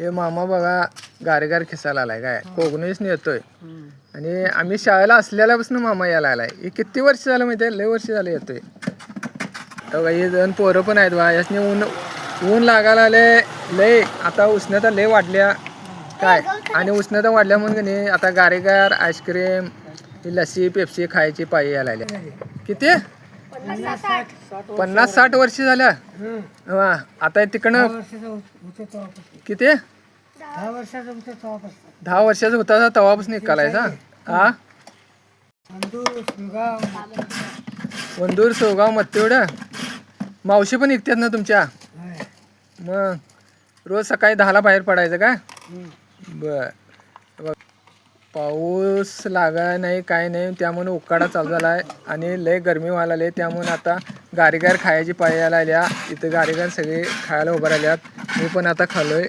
हे मामा बघा गारगार खिसायला आलाय काय कोकणीच येतोय. आणि आम्ही शाळेला असलेल्यापासून मामा यायला आलाय. हे किती वर्ष झालं माहिती आहे? लय वर्ष झालं येतोय. हे दोन पोरं पण आहेत बा. यासनी ऊन लागायला आले लय. आता उष्णता लय वाढल्या काय. आणि उष्णता वाढल्यामुळे की नाही आता गारेगार आईस्क्रीम लस्सी पेप्सी खायची पाळी यायला लागल्या. किती 50-60 वर्ष झाल्या. आता तिकडनं किती 10 वर्षाचा होता तेव्हापासून निघालायचा. हा वंदूर सोगाव मत्तेवडं मावशी पण निघतात ना तुमच्या. मग रोज सकाळी 10ला बाहेर पडायचं का? बर. पाऊस लागा नाही काय नाही त्यामुळे उकाडा चालू झाला आहे आणि लय गरमी व्हायला लागली. त्यामुळे आता गारीगार खायची पाळी यायला आल्या. इथं गारीगार सगळे खायला उभं राहिल्यात. मी पण आता खालोय.